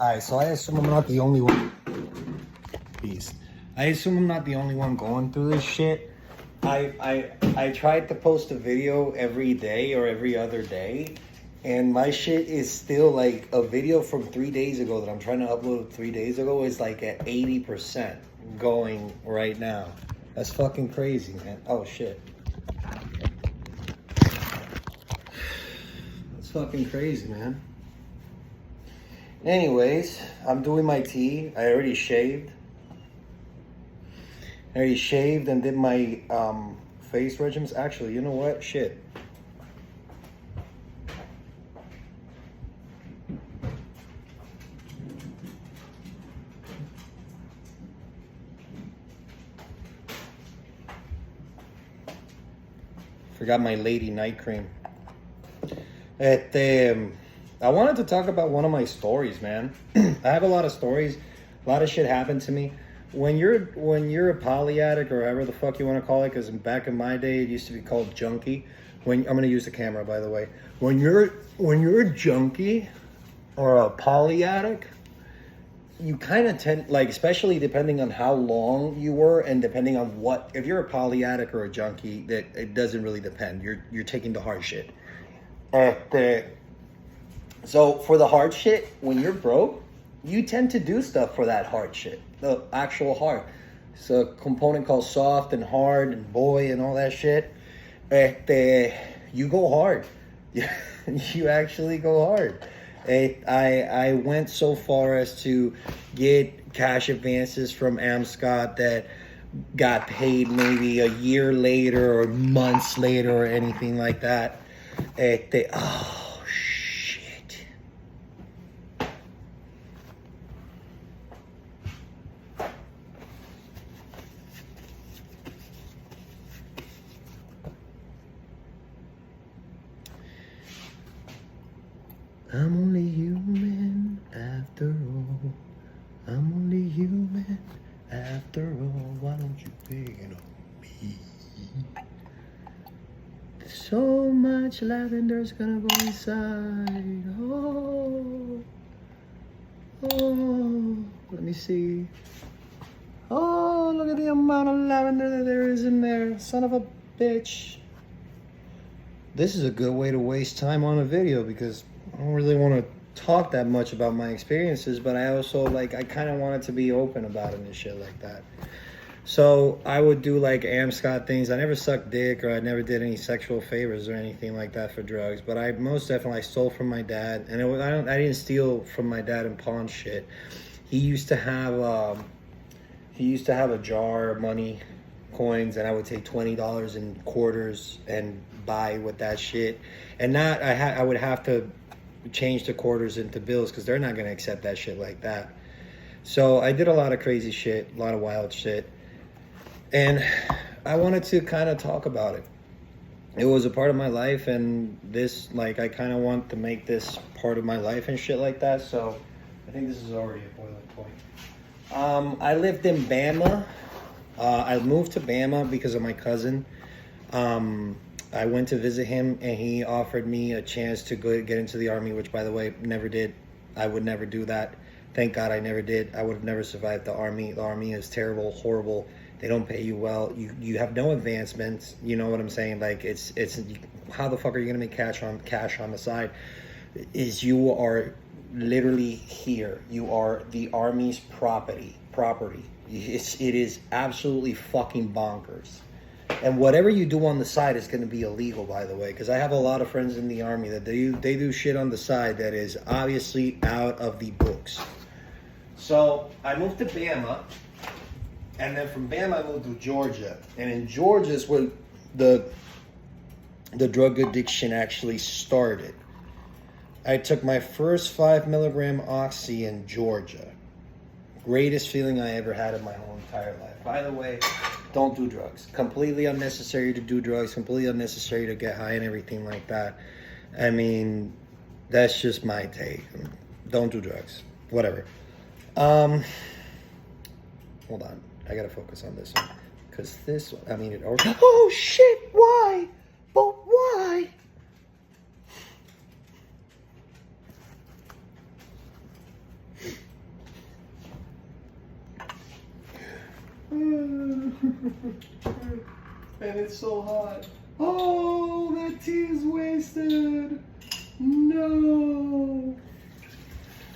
Alright, so I assume I'm not the only one. Peace. I assume I'm not the only one going through this shit. I tried to post a video every day or every other day, and my shit is still like a video from 3 days ago that I'm trying to upload 3 days ago is like at 80% going right now. That's fucking crazy, man. Oh shit. That's fucking crazy, man. Anyways, I'm doing my tea. I already shaved. And did my face regimens. Actually, you know what? Shit. Forgot my lady night cream. I wanted to talk about one of my stories, man. I have a lot of stories. A lot of shit happened to me. When you're a poly addict or whatever the fuck you want to call it, because back in my day it used to be called junkie. I'm gonna use the camera, by the way. When you're a junkie or a poly addict, you kind of tend, like, especially depending on how long you were and depending on what. If you're a poly addict or a junkie, that it doesn't really depend. You're taking the hard shit. So for the hard shit, when you're broke, you tend to do stuff for that hard shit, the actual hard. It's a component called soft and hard and boy and all that shit. You go hard. You actually go hard. I went so far as to get cash advances from Amscot that got paid maybe a year later or months later or anything like that. Oh, shit. I'm only human after all. I'm only human after all. Why don't you pick it on me? So much lavender's gonna go inside. Oh, let me see. Oh, look at the amount of lavender that there is in there. Son of a bitch. This is a good way to waste time on a video because I don't really want to talk that much about my experiences, but I also, like, I kind of wanted to be open about it and shit like that. So I would do like Amscot things. I never sucked dick or I never did any sexual favors or anything like that for drugs. But I most definitely stole from my dad, and I didn't steal from my dad and pawn shit. He used to have a jar of money, coins, and I would take $20 in quarters and buy with that shit. And not I would have to change the quarters into bills because they're not gonna accept that shit like that. So I did a lot of crazy shit, a lot of wild shit. And I wanted to kind of talk about it. It was a part of my life, and this, like, I kind of want to make this part of my life and shit like that. So I think this is already a boiling point. I lived in Bama. I moved to Bama because of my cousin. I went to visit him, and he offered me a chance to go get into the Army, which, by the way, never did. I would never do that. Thank God I never did. I would have never survived the Army. The Army is terrible, horrible. They don't pay you well. You have no advancements. You know what I'm saying? Like, it's how the fuck are you gonna make cash on the side? Is you are literally here. You are the Army's property. It is absolutely fucking bonkers. And whatever you do on the side is gonna be illegal, by the way, because I have a lot of friends in the Army that they do shit on the side that is obviously out of the books. So I moved to Bama. And then from Bama, I moved to Georgia. And in Georgia is where the drug addiction actually started. I took my first 5 milligram oxy in Georgia. Greatest feeling I ever had in my whole entire life. By the way, don't do drugs. Completely unnecessary to do drugs. Completely unnecessary to get high and everything like that. I mean, that's just my take. Don't do drugs. Whatever. Hold on. I gotta focus on this one. Because this one, I mean, it already... Oh, shit! Why? But why? And it's so hot. Oh, that tea is wasted. No.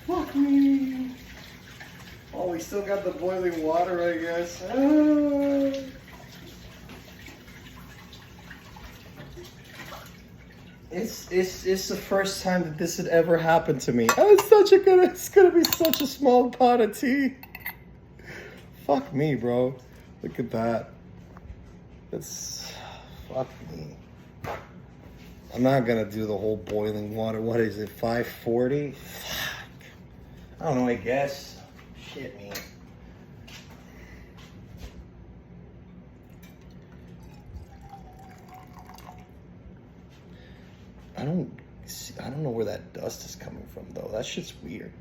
Fuck me. Oh, we still got the boiling water, I guess. Ah. It's the first time that this had ever happened to me. Oh, it's gonna be such a small pot of tea. Fuck me, bro. Look at that. Fuck me. I'm not gonna do the whole boiling water. What is it, 540? Fuck. I don't know, I guess. Shit, me. I don't know where that dust is coming from, though. That shit's weird.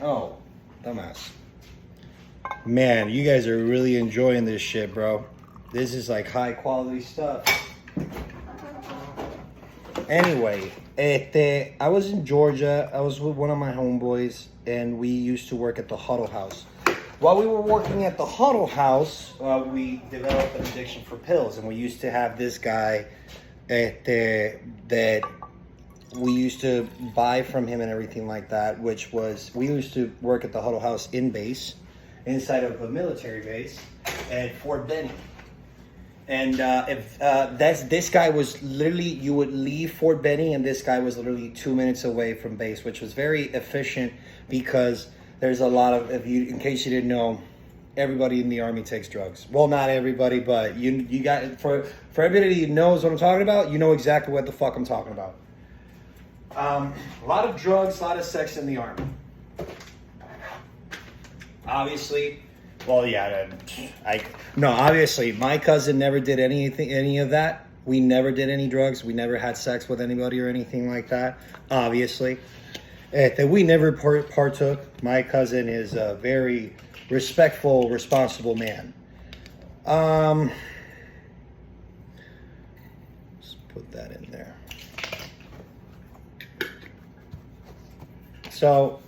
Oh, dumbass. Man, you guys are really enjoying this shit, bro. This is like high quality stuff. Anyway, I was in Georgia. I was with one of my homeboys, and we used to work at the Huddle House. While we were working at the Huddle House, we developed an addiction for pills, and we used to have this guy that we used to buy from him and everything like that, which was, we used to work at the Huddle House in base, inside of a military base at Fort Benning. And this guy was literally, you would leave Fort Benning and this guy was literally 2 minutes away from base, which was very efficient because there's a lot of, in case you didn't know, everybody in the Army takes drugs. Well, not everybody, but you got, for everybody who knows what I'm talking about, you know exactly what the fuck I'm talking about. A lot of drugs, a lot of sex in the Army. Obviously, well, yeah, obviously, my cousin never did any of that. We never did any drugs. We never had sex with anybody or anything like that, obviously. That we never partook. My cousin is a very respectful, responsible man. Let's put that in there. So,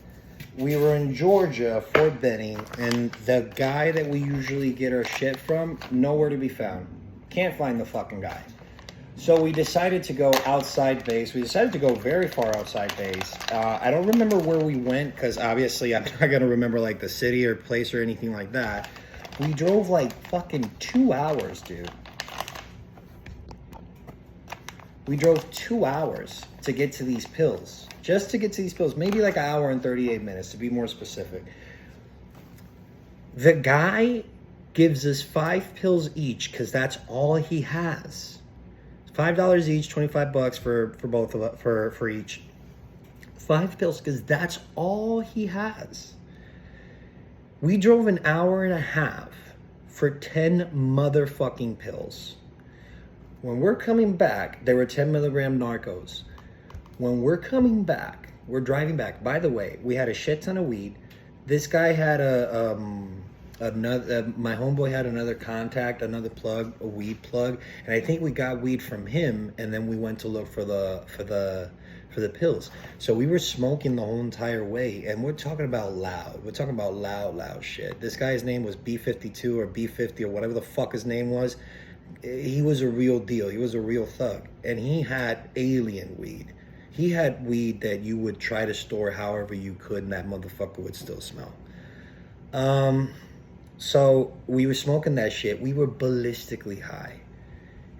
we were in Georgia, Fort Benning, and the guy that we usually get our shit from, nowhere to be found. Can't find the fucking guy. So we decided to go outside base. We decided to go very far outside base. I don't remember where we went, because obviously I'm not going to remember like the city or place or anything like that. We drove like fucking 2 hours, dude. We drove 2 hours to get to these pills. Just to get to these pills, maybe like 1 hour and 38 minutes to be more specific. The guy gives us 5 pills each because that's all he has. $5 each, $25 for both of us, for each. 5 pills because that's all he has. We drove 1.5 hours for 10 motherfucking pills. When we're coming back, there were 10 milligram narcos. When we're coming back, we're driving back. By the way, we had a shit ton of weed. This guy had my homeboy had another contact, another plug, a weed plug, and I think we got weed from him, and then we went to look for the pills. So we were smoking the whole entire way, and we're talking about loud. We're talking about loud shit. This guy's name was B52 or B50 or whatever the fuck his name was. He was a real deal. He was a real thug, and he had alien weed. He had weed that you would try to store however you could, and that motherfucker would still smell. So we were smoking that shit. We were ballistically high.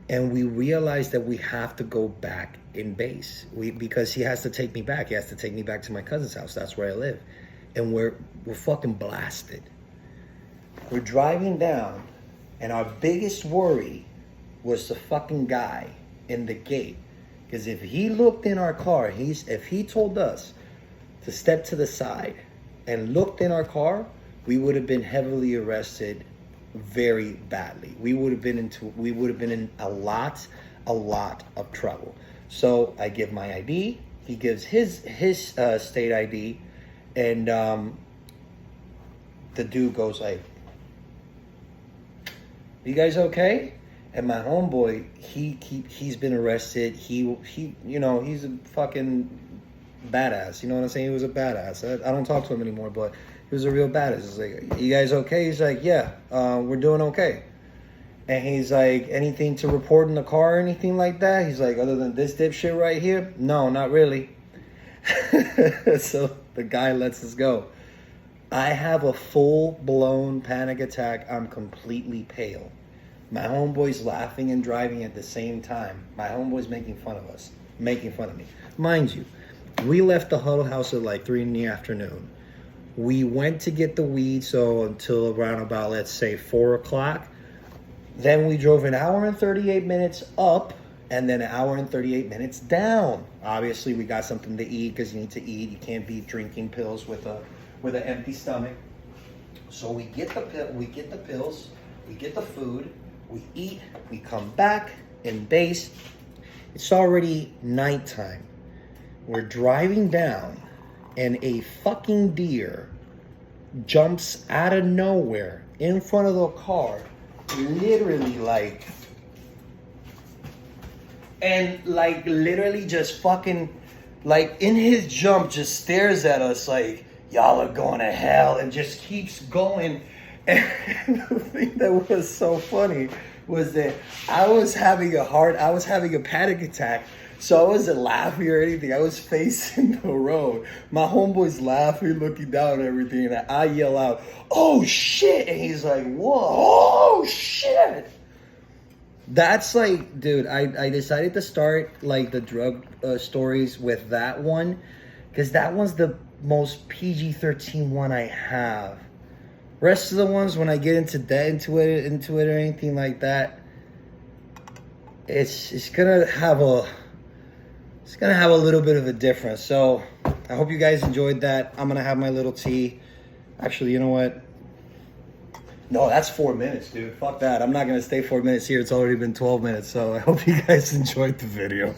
And we realized that we have to go back in base. Because he has to take me back. He has to take me back to my cousin's house. That's where I live. And we're fucking blasted. We're driving down, and our biggest worry was the fucking guy in the gate. Because if he looked in our car, if he told us to step to the side and looked in our car, we would have been heavily arrested very badly. We would have been in a lot of trouble. So I give my ID, he gives his state ID, and the dude goes like, "You guys okay?" And my homeboy, he's been arrested. He's a fucking badass. You know what I'm saying? He was a badass. I don't talk to him anymore, but he was a real badass. It's like, you guys okay? He's like, yeah, we're doing okay. And he's like, anything to report in the car or anything like that? He's like, other than this dipshit right here? No, not really. So the guy lets us go. I have a full-blown panic attack. I'm completely pale. My homeboy's laughing and driving at the same time. My homeboy's making fun of us. Making fun of me. Mind you, we left the huddle house at like 3 in the afternoon. We went to get the weed, so until around about, let's say, 4 o'clock. Then we drove an hour and 38 minutes up, and then an hour and 38 minutes down. Obviously, we got something to eat, because you need to eat. You can't be drinking pills with an empty stomach. So we get the pills, we get the food, we eat, we come back in base. It's already nighttime. We're driving down, and a fucking deer jumps out of nowhere in front of the car, literally literally just fucking, like, in his jump, just stares at us like, y'all are going to hell, and just keeps going. And the thing that was so funny was that I was having a panic attack. So I wasn't laughing or anything. I was facing the road. My homeboy's laughing, looking down and everything. And I yell out, "Oh shit!" And he's like, "Whoa, oh shit!" That's like, dude, I decided to start like the drug stories with that one, because that one's the most PG-13 one I have. Rest of the ones, when I get into it or anything like that, it's gonna have a little bit of a difference. So I hope you guys enjoyed that. I'm gonna have my little tea. Actually, you know what? No, that's 4 minutes, dude. Fuck that. I'm not gonna stay 4 minutes here. It's already been 12 minutes. So I hope you guys enjoyed the video.